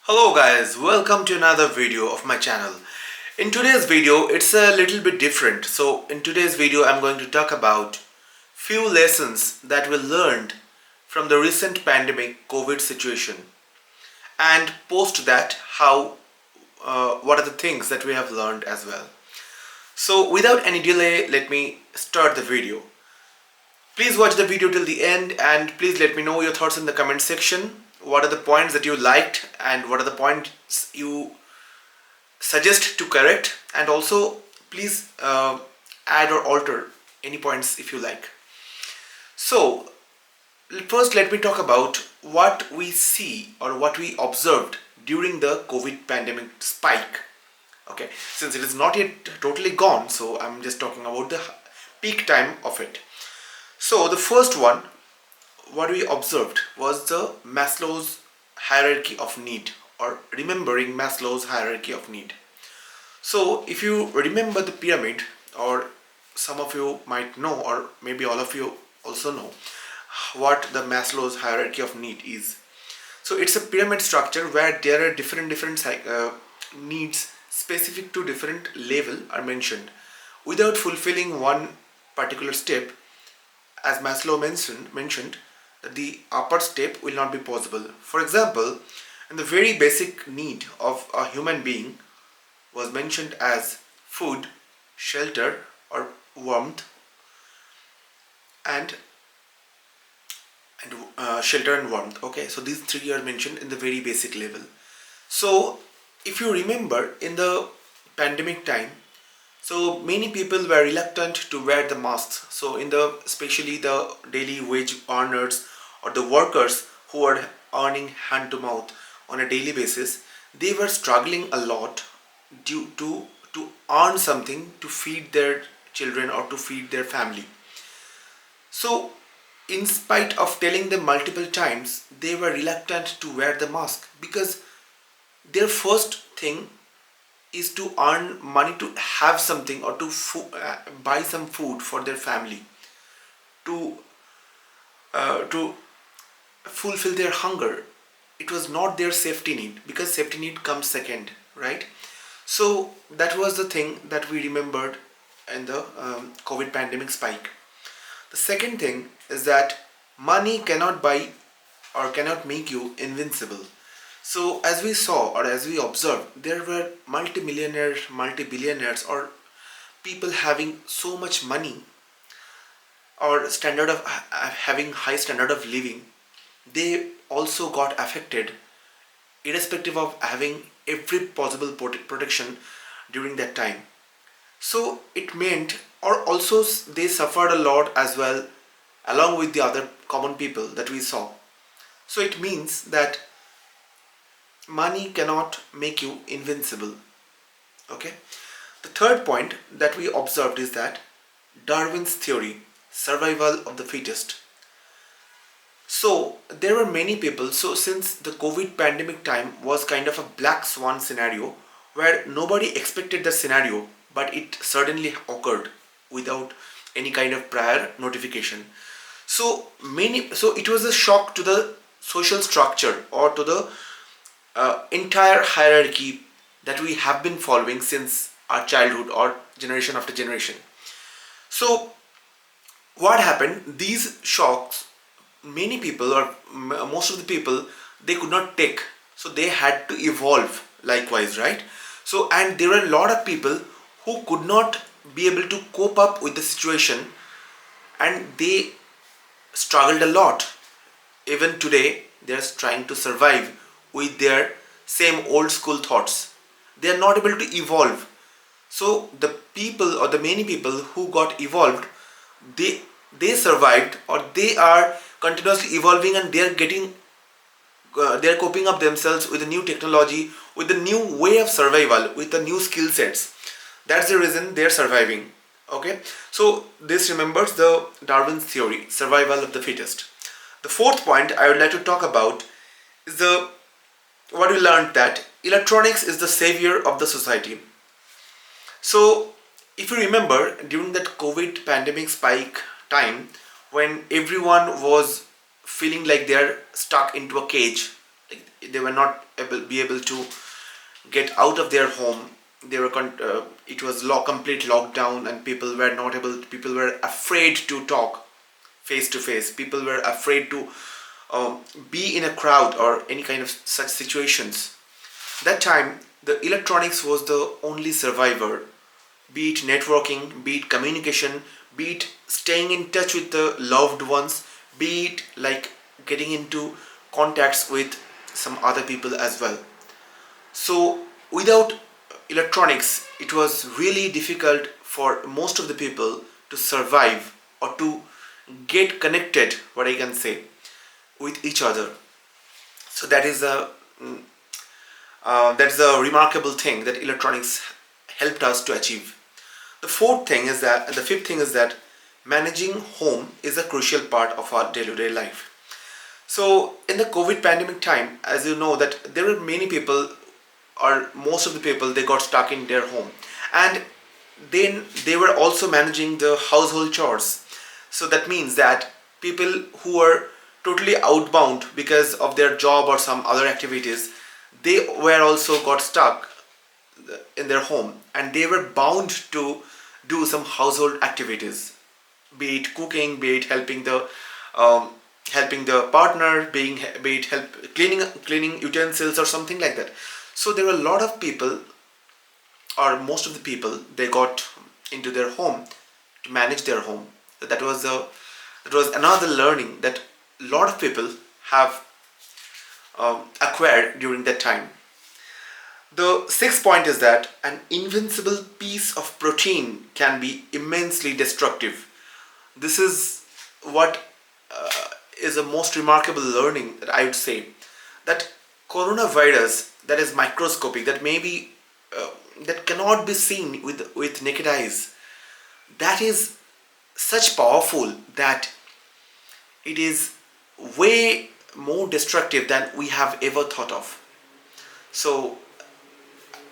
Hello guys, welcome to another video of my channel. In today's video, it's a little bit different. So in today's video, I'm going to talk about few lessons that we learned from the recent pandemic COVID situation, and post that what are the things that we have learned as well. So without any delay, let me start the video. Please watch the video till the end and please let me know your thoughts in the comment section. What are the points that you liked and what are the points you suggest to correct, and also please add or alter any points if you like. So first let me talk about what we see or what we observed during the COVID pandemic spike. Okay, since it is not yet totally gone, so I'm just talking about the peak time of it. So the first one, what we observed was the Maslow's hierarchy of need, or remembering Maslow's hierarchy of need. So if you remember the pyramid, or some of you might know, or maybe all of you also know what the Maslow's hierarchy of need is. So it's a pyramid structure where there are different needs specific to different level are mentioned. Without fulfilling one particular step, as Maslow mentioned that the upper step will not be possible. For example, in the very basic need of a human being was mentioned as food, shelter or warmth, and shelter and warmth. Okay, so these three are mentioned in the very basic level. So if you remember, in the pandemic time, so many people were reluctant to wear the masks. So especially the daily wage earners or the workers who are earning hand to mouth on a daily basis, they were struggling a lot due to earn something to feed their children or to feed their family. So in spite of telling them multiple times, they were reluctant to wear the mask because their first thing is to earn money to have something or to buy some food for their family, to fulfill their hunger. It was not their safety need, because safety need comes second, right? So that was the thing that we remembered in the COVID pandemic spike. The second thing is that money cannot buy or cannot make you invincible. So as we saw or as we observed, there were multi-millionaires, multi-billionaires, or people having so much money or standard of having high standard of living. They also got affected irrespective of having every possible protection during that time. So it meant, or also they suffered a lot as well along with the other common people that we saw. So it means that money cannot make you invincible. Okay. The third point that we observed is that Darwin's theory, survival of the fittest. So there were many people. So since the COVID pandemic time was kind of a black swan scenario where nobody expected the scenario, but it suddenly occurred without any kind of prior notification. So it was a shock to the social structure or to the entire hierarchy that we have been following since our childhood or generation after generation. So what happened? These shocks, many people or most of the people, they could not take. So they had to evolve likewise, right? So, and there were a lot of people who could not be able to cope up with the situation, and they struggled a lot. Even today, they're trying to survive with their same old school thoughts. They are not able to evolve. So the people or the many people who got evolved, they survived, or they are continuously evolving, and they are they are coping up themselves with the new technology, with the new way of survival, with the new skill sets. That's the reason they are surviving. Okay, so this remembers the Darwin's theory, survival of the fittest. The fourth point I would like to talk about is what we learned, that electronics is the savior of the society. So if you remember, during that COVID pandemic spike time, when everyone was feeling like they're stuck into a cage, They were not be able to get out of their home. It was complete lockdown, and people were afraid to talk face to face. People were afraid to be in a crowd or any kind of such situations. That time, the electronics was the only survivor, be it networking, be it communication, be it staying in touch with the loved ones, be it like getting into contacts with some other people as well. So, without electronics, it was really difficult for most of the people to survive or to get connected, what I can say, with each other. So that's a remarkable thing that electronics helped us to achieve. The fifth thing is that managing home is a crucial part of our day-to-day life. So in the COVID pandemic time, as you know, that there were many people, or most of the people, they got stuck in their home, and then they were also managing the household chores. So that means that people who were totally outbound because of their job or some other activities, they were also got stuck in their home, and they were bound to do some household activities, be it cooking, be it um, helping the partner, be it help cleaning utensils or something like that. So there were a lot of people, or most of the people, they got into their home to manage their home. That was another learning that a lot of people have acquired during that time. The sixth point is that an invincible piece of protein can be immensely destructive. This is what is a most remarkable learning that I would say, that coronavirus that is microscopic, that maybe that cannot be seen with naked eyes, that is such powerful that it is way more destructive than we have ever thought of. So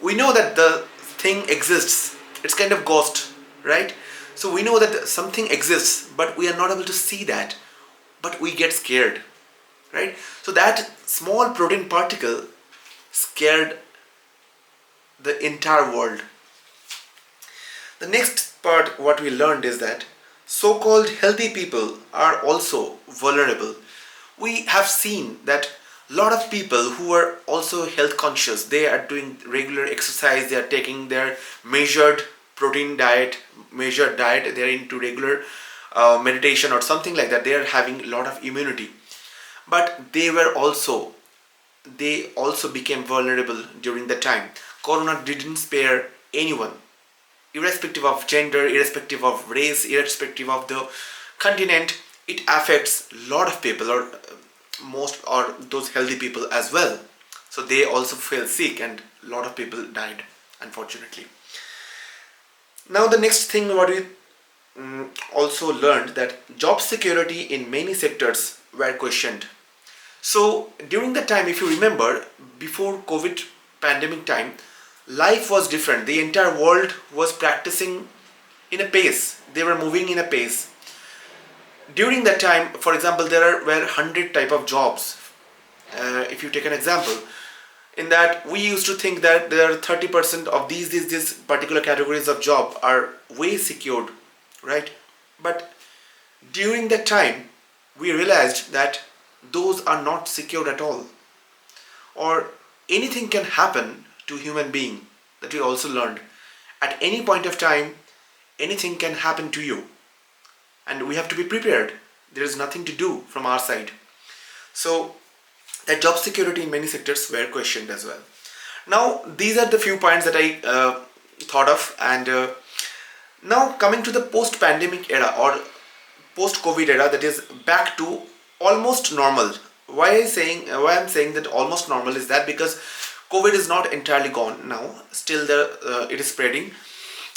we know that the thing exists. It's kind of ghost, right? So we know that something exists, but we are not able to see that. But we get scared, right? So that small protein particle scared the entire world. The next part, what we learned is that so-called healthy people are also vulnerable. We have seen that a lot of people who are also health conscious, they are doing regular exercise, they are taking their measured protein diet, they are into regular meditation or something like that, they are having a lot of immunity. But they also became vulnerable during the time. Corona didn't spare anyone, irrespective of gender, irrespective of race, irrespective of the continent. It affects a lot of people, or most, or those healthy people as well. So they also fell sick, and a lot of people died, unfortunately. Now the next thing what we also learned, that job security in many sectors were questioned. So during the time, if you remember, before COVID pandemic time, life was different. The entire world was practicing in a pace. They were moving in a pace. During that time, for example, were 100 type of jobs. If you take an example, in that we used to think that there are 30% of these particular categories of job are way secured, right? But during that time, we realized that those are not secured at all, or anything can happen to human being. That we also learned, at any point of time anything can happen to you, and we have to be prepared. There is nothing to do from our side. So that job security in many sectors were questioned as well. Now these are the few points that I thought of, and now coming to the post pandemic era, or post COVID era, that is back to almost normal. Why I'm saying that almost normal is that because COVID is not entirely gone now. Still, it is spreading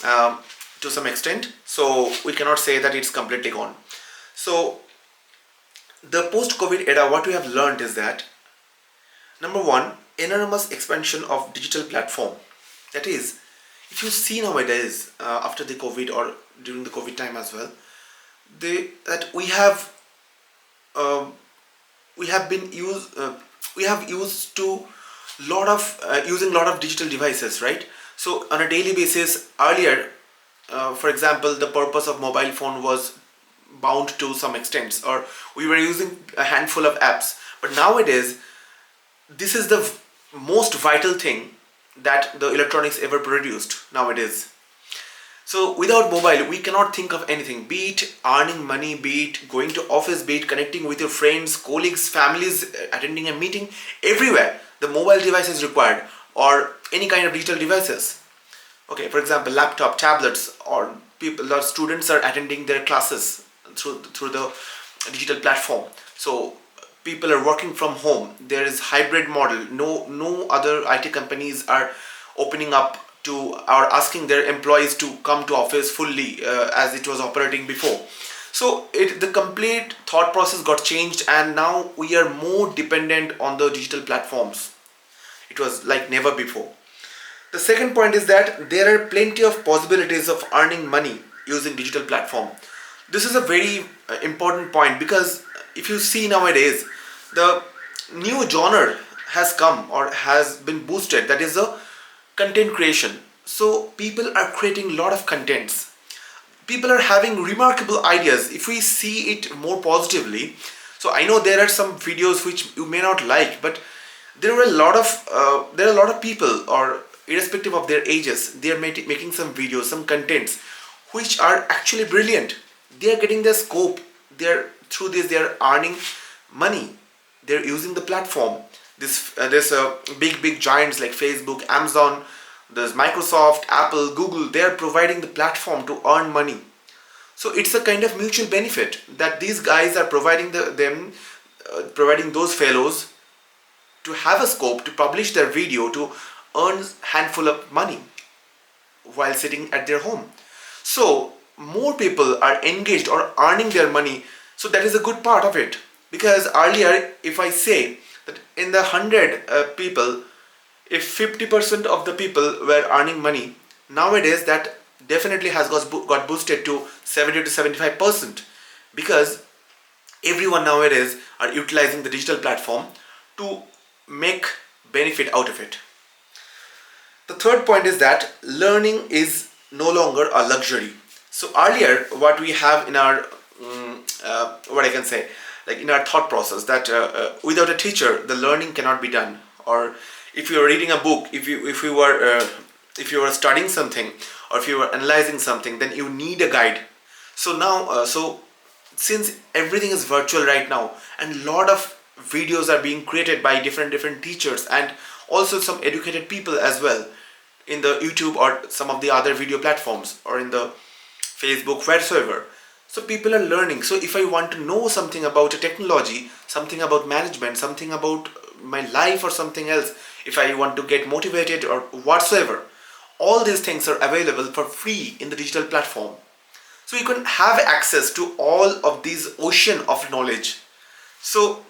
to some extent. So we cannot say that it's completely gone. So the post-COVID era, what we have learned is that, number one, enormous expansion of digital platform. That is, if you see nowadays after the COVID, or during the COVID time as well, that we have been we have used to lot of using lot of digital devices, right? So on a daily basis earlier, for example, the purpose of mobile phone was bound to some extent, or we were using a handful of apps. But nowadays, this is the most vital thing that the electronics ever produced nowadays. So without mobile, we cannot think of anything, be it earning money, be it going to office, be it connecting with your friends, colleagues, families, attending a meeting. Everywhere the mobile device is required, or any kind of digital devices. Okay, for example, laptop, tablets, or people or students are attending their classes through the digital platform. So people are working from home. There is hybrid model. No other IT companies are opening up to or asking their employees to come to office fully as it was operating before. So the complete thought process got changed, and now we are more dependent on the digital platforms. It was like never before. The second point is that there are plenty of possibilities of earning money using digital platform. This is a very important point, because if you see nowadays, the new genre has come or has been boosted, that is the content creation. So people are creating a lot of contents. People are having remarkable ideas if we see it more positively. So I know there are some videos which you may not like, but there are a lot of people, or irrespective of their ages, they are making some videos, some contents which are actually brilliant. They are getting their scope. Through this they are earning money. They're using the platform. There's big giants like Facebook, Amazon, there's Microsoft, Apple, Google. They are providing the platform to earn money. So it's a kind of mutual benefit that these guys are providing providing those fellows to have a scope to publish their video to earn handful of money while sitting at their home. So more people are engaged or earning their money. So that is a good part of it. Because earlier, if I say that in the 100 people, if 50% of the people were earning money, nowadays that definitely has got boosted to 70 to 75%, because everyone nowadays are utilizing the digital platform to make benefit out of it. The third point is that learning is no longer a luxury. So earlier, what we have in our what I can say, like in our thought process, that without a teacher the learning cannot be done. Or if you are reading a book, if you are studying something, or if you are analyzing something, then you need a guide. So now since everything is virtual right now, and a lot of videos are being created by different teachers, and also some educated people as well, in the YouTube or some of the other video platforms, or in the Facebook, wheresoever. So people are learning. So if I want to know something about a technology, something about management, something about my life, or something else, if I want to get motivated or whatsoever, all these things are available for free in the digital platform. So you can have access to all of these ocean of knowledge. So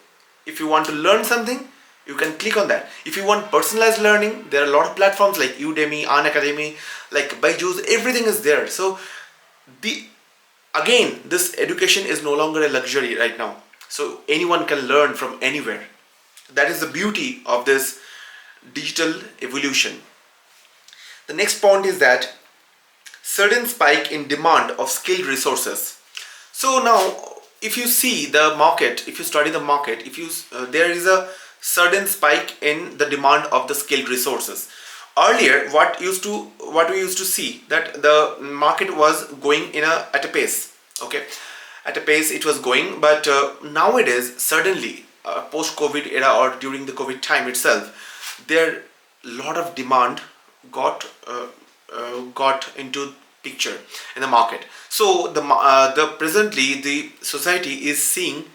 if you want to learn something, you can click on that. If you want personalized learning, there are a lot of platforms like Udemy, Unacademy, like Byju's, everything is there. So this education is no longer a luxury right now. So anyone can learn from anywhere. That is the beauty of this digital evolution. The next point is that sudden spike in demand of skilled resources. So now, if you see the market, if you study the market, there is a sudden spike in the demand of the skilled resources. Earlier, what we used to see, that the market was going at a pace. Okay, at a pace it was going, but nowadays suddenly, post-COVID era or during the COVID time itself, there lot of demand got into picture in the market. So the presently the society is seeing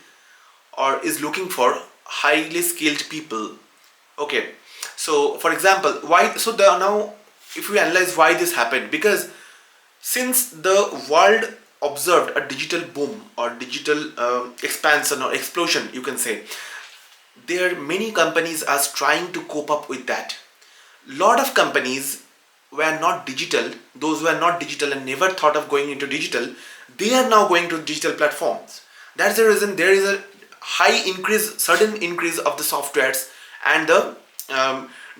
or is looking for highly skilled people. Okay, so for example, why? So now, if we analyze why this happened, because since the world observed a digital boom or digital expansion or explosion, you can say, there are many companies are trying to cope up with that. Lot of companies were not digital. Those who are not digital and never thought of going into digital, they are now going to digital platforms. That's the reason there is a sudden increase of the softwares and the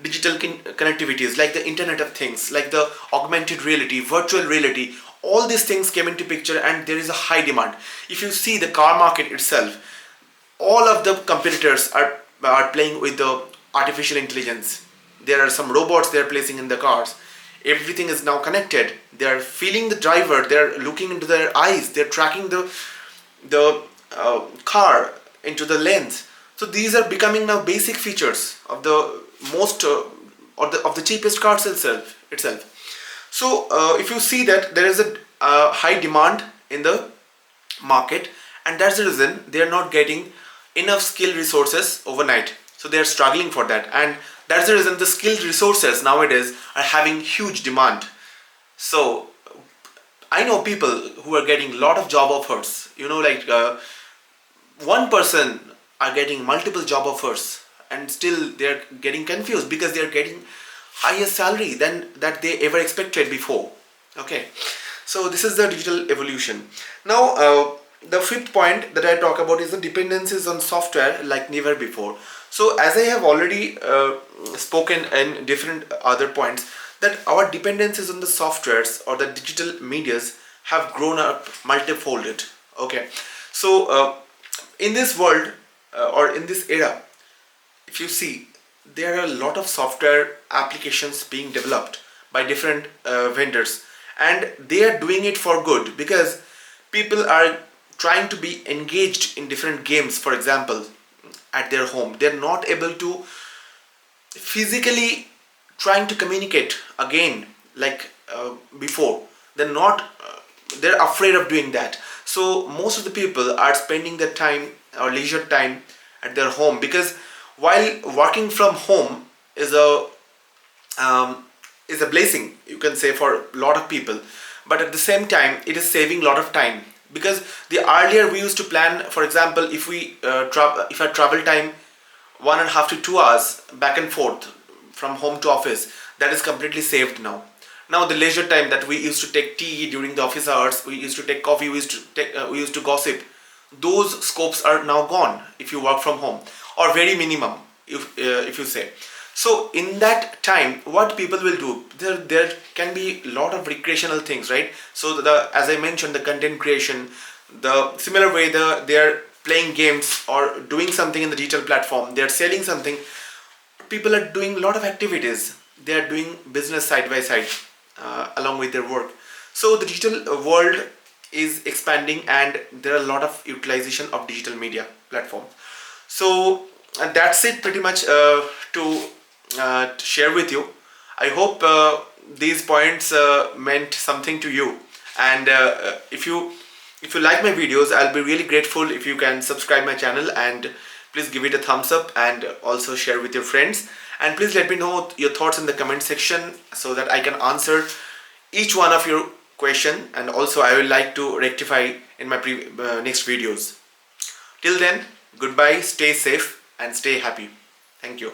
digital connectivities like the internet of things, like the augmented reality, virtual reality. All these things came into picture, and there is a high demand. If you see the car market itself, all of the competitors are playing with the artificial intelligence. There are some robots they are placing in the cars. Everything is now connected. They are feeling the driver, they are looking into their eyes, they are tracking the car into the lens. So these are becoming now basic features of the most or of the cheapest cars itself. So if you see that there is a high demand in the market, and that's the reason they are not getting enough skilled resources overnight. So they are struggling for that, and that's the reason the skilled resources nowadays are having huge demand. So I know people who are getting a lot of job offers, like one person are getting multiple job offers, and still they are getting confused because they are getting higher salary than that they ever expected before. Okay, so this is the digital evolution. Now the fifth point that I talk about is the dependencies on software like never before. So as I have already spoken in different other points, that our dependencies on the softwares or the digital medias have grown up multifolded. Okay, so in this world or in this era, if you see, there are a lot of software applications being developed by different vendors, and they are doing it for good because people are trying to be engaged in different games, for example, at their home. They're not able to physically trying to communicate again like before. They're not they're afraid of doing that. So most of the people are spending their time or leisure time at their home, because while working from home um, is a blessing, you can say, for a lot of people, but at the same time it is saving a lot of time, because the earlier we used to plan, for example, if we if our travel time 1.5 to 2 hours back and forth from home to office, that is completely saved now. Now the leisure time that we used to take tea during the office hours, we used to take coffee, we used to gossip, those scopes are now gone if you work from home, or very minimum if you say. So in that time, what people will do, there can be a lot of recreational things, right? So as I mentioned, the content creation, the similar way they are playing games or doing something in the digital platform, they are selling something. People are doing a lot of activities. They are doing business side by side along with their work. So the digital world is expanding, and there are a lot of utilization of digital media platform. So that's it pretty much to share with you. I hope these points meant something to you, and if you like my videos, I'll be really grateful if you can subscribe my channel, and please give it a thumbs up, and also share with your friends. And please let me know your thoughts in the comment section so that I can answer each one of your question, and also I will like to rectify in my next videos. Till then, goodbye, stay safe and stay happy. Thank you.